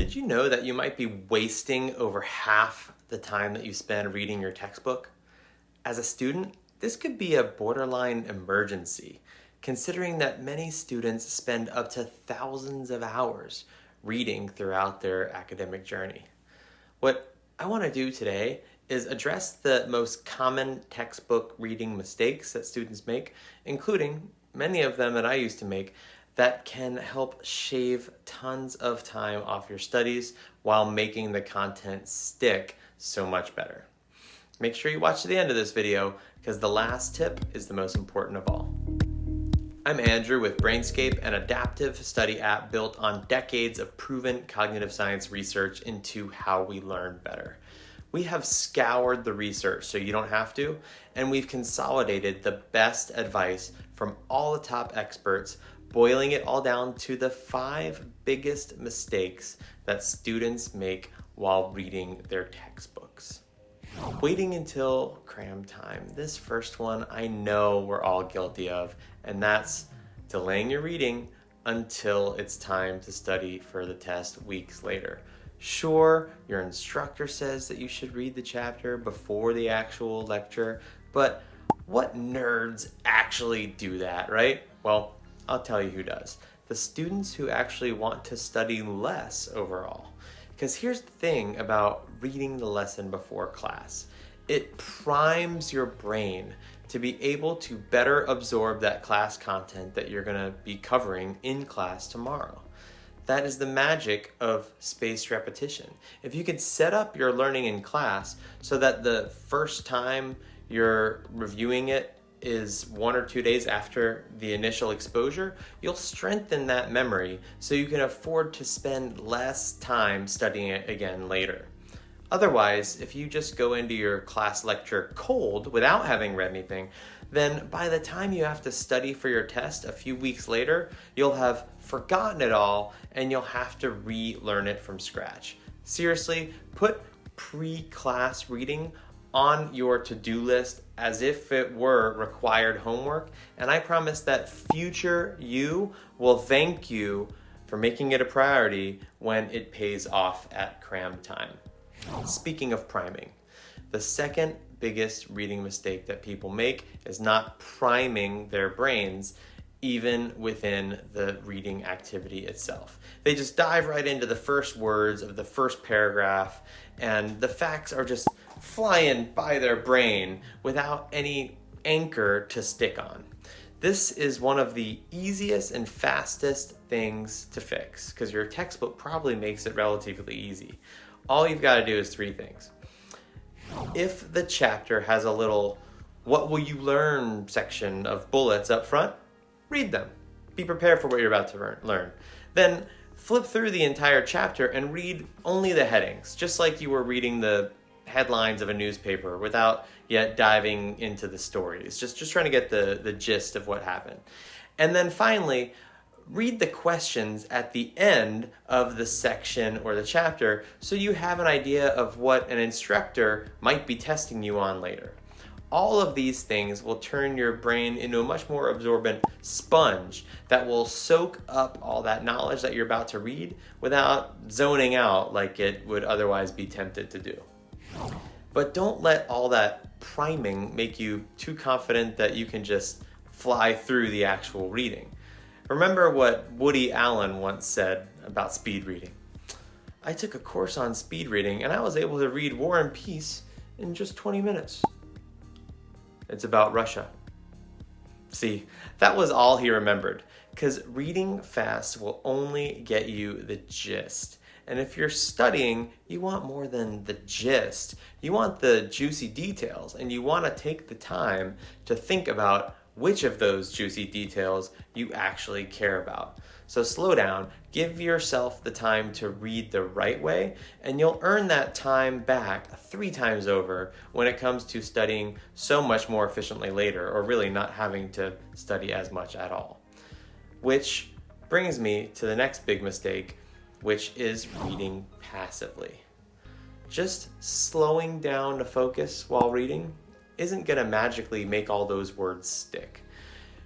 Did you know that you might be wasting over half the time that you spend reading your textbook? As a student, this could be a borderline emergency, considering that many students spend up to thousands of hours reading throughout their academic journey. What I want to do today is address the most common textbook reading mistakes that students make, including many of them that I used to make, that can help shave tons of time off your studies while making the content stick so much better. Make sure you watch to the end of this video because the last tip is the most important of all. I'm Andrew with Brainscape, an adaptive study app built on decades of proven cognitive science research into how we learn better. We have scoured the research so you don't have to, and we've consolidated the best advice from all the top experts, boiling it all down to the 5 biggest mistakes that students make while reading their textbooks. Waiting until cram time. This first one I know we're all guilty of, and that's delaying your reading until it's time to study for the test weeks later. Sure, your instructor says that you should read the chapter before the actual lecture, but what nerds actually do that, right? Well, I'll tell you who does. The students who actually want to study less overall. Because here's the thing about reading the lesson before class. It primes your brain to be able to better absorb that class content that you're going to be covering in class tomorrow. That is the magic of spaced repetition. If you could set up your learning in class so that the first time you're reviewing it is 1 or 2 days after the initial exposure, you'll strengthen that memory so you can afford to spend less time studying it again later. Otherwise, if you just go into your class lecture cold without having read anything, then by the time you have to study for your test a few weeks later, you'll have forgotten it all and you'll have to relearn it from scratch. Seriously, put pre-class reading on your to-do list as if it were required homework, and I promise that future you will thank you for making it a priority when it pays off at cram time. Speaking of priming, the second biggest reading mistake that people make is not priming their brains even within the reading activity itself. They just dive right into the first words of the first paragraph, and the facts are just flying by their brain without any anchor to stick on. This is one of the easiest and fastest things to fix because your textbook probably makes it relatively easy. All you've got to do is 3 things. If the chapter has a little "what will you learn" section of bullets up front, read them. Be prepared for what you're about to learn. Then flip through the entire chapter and read only the headings, just like you were reading the headlines of a newspaper without yet diving into the stories. Just trying to get the gist of what happened. And then finally, read the questions at the end of the section or the chapter so you have an idea of what an instructor might be testing you on later. All of these things will turn your brain into a much more absorbent sponge that will soak up all that knowledge that you're about to read without zoning out like it would otherwise be tempted to do. But don't let all that priming make you too confident that you can just fly through the actual reading. Remember what Woody Allen once said about speed reading. "I took a course on speed reading and I was able to read War and Peace in just 20 minutes. It's about Russia." See, that was all he remembered, because reading fast will only get you the gist. And if you're studying, you want more than the gist. You want the juicy details, and you want to take the time to think about which of those juicy details you actually care about. So slow down, give yourself the time to read the right way, and you'll earn that time back 3 times over when it comes to studying so much more efficiently later, or really not having to study as much at all. Which brings me to the next big mistake, which is reading passively. Just slowing down to focus while reading isn't going to magically make all those words stick.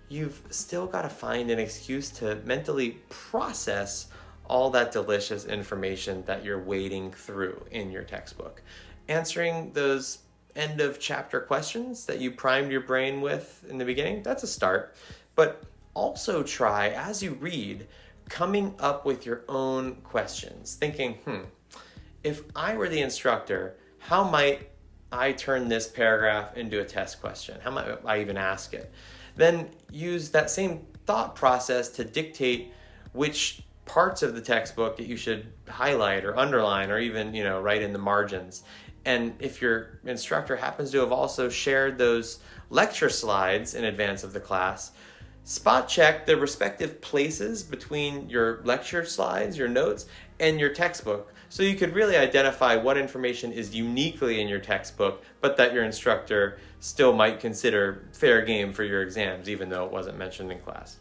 You've still got to find an excuse to mentally process all that delicious information that you're wading through in your textbook. Answering those end of chapter questions that you primed your brain with in the beginning, that's a start. But also try, as you read, coming up with your own questions, thinking, if I were the instructor, how might I turn this paragraph into a test question? How might I even ask it? Then use that same thought process to dictate which parts of the textbook that you should highlight or underline or even, write in the margins. And if your instructor happens to have also shared those lecture slides in advance of the class, spot check the respective places between your lecture slides, your notes, and your textbook, so you could really identify what information is uniquely in your textbook, but that your instructor still might consider fair game for your exams, even though it wasn't mentioned in class.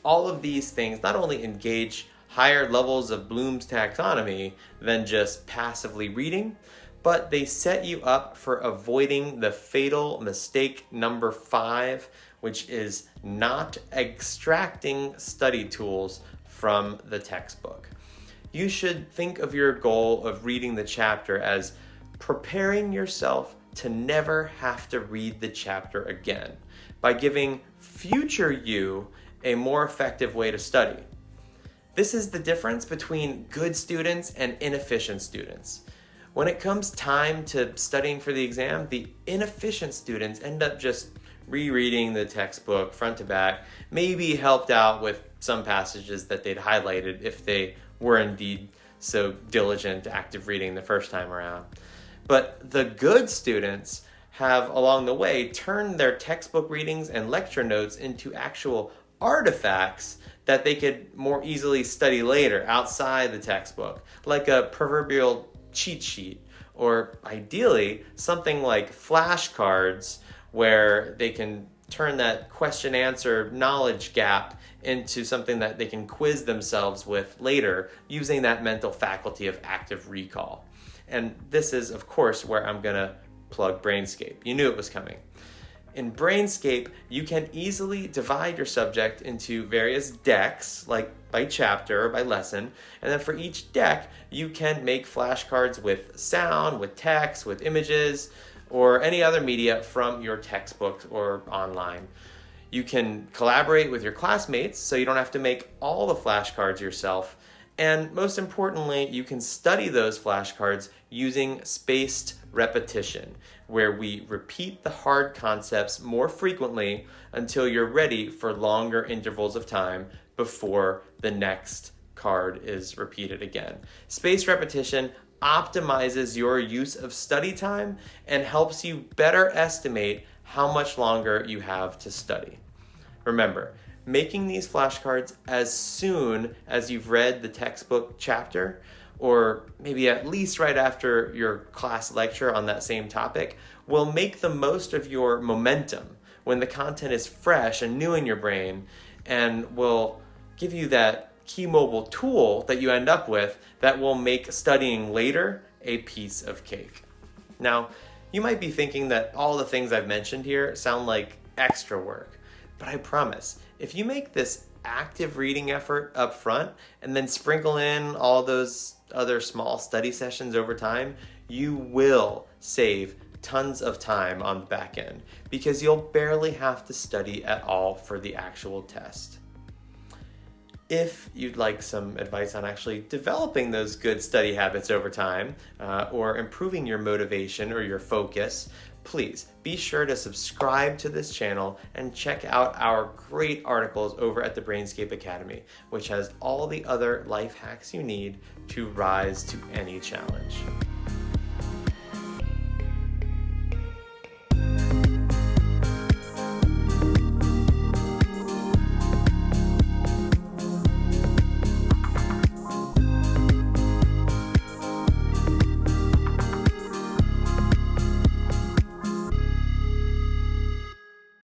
All of these things not only engage higher levels of Bloom's taxonomy than just passively reading, but they set you up for avoiding the fatal mistake number 5, which is not extracting study tools from the textbook. You should think of your goal of reading the chapter as preparing yourself to never have to read the chapter again by giving future you a more effective way to study. This is the difference between good students and inefficient students. When it comes time to studying for the exam, the inefficient students end up just rereading the textbook front to back, maybe helped out with some passages that they'd highlighted if they were indeed so diligent, active reading the first time around. But the good students have, along the way, turned their textbook readings and lecture notes into actual artifacts that they could more easily study later outside the textbook, like a proverbial cheat sheet, or ideally something like flashcards where they can turn that question-answer knowledge gap into something that they can quiz themselves with later using that mental faculty of active recall. And this is, of course, where I'm going to plug Brainscape. You knew it was coming. In Brainscape, you can easily divide your subject into various decks, like by chapter or by lesson, and then for each deck, you can make flashcards with sound, with text, with images, or any other media from your textbook or online. You can collaborate with your classmates, so you don't have to make all the flashcards yourself. And most importantly, you can study those flashcards using spaced repetition, where we repeat the hard concepts more frequently until you're ready for longer intervals of time before the next card is repeated again. Spaced repetition optimizes your use of study time and helps you better estimate how much longer you have to study. Remember, making these flashcards as soon as you've read the textbook chapter, or maybe at least right after your class lecture on that same topic, will make the most of your momentum when the content is fresh and new in your brain, and will give you that key mobile tool that you end up with that will make studying later a piece of cake. Now, you might be thinking that all the things I've mentioned here sound like extra work, but I promise, if you make this active reading effort up front and then sprinkle in all those other small study sessions over time, you will save tons of time on the back end because you'll barely have to study at all for the actual test. If you'd like some advice on actually developing those good study habits over time, or improving your motivation or your focus, please be sure to subscribe to this channel and check out our great articles over at the Brainscape Academy, which has all the other life hacks you need to rise to any challenge.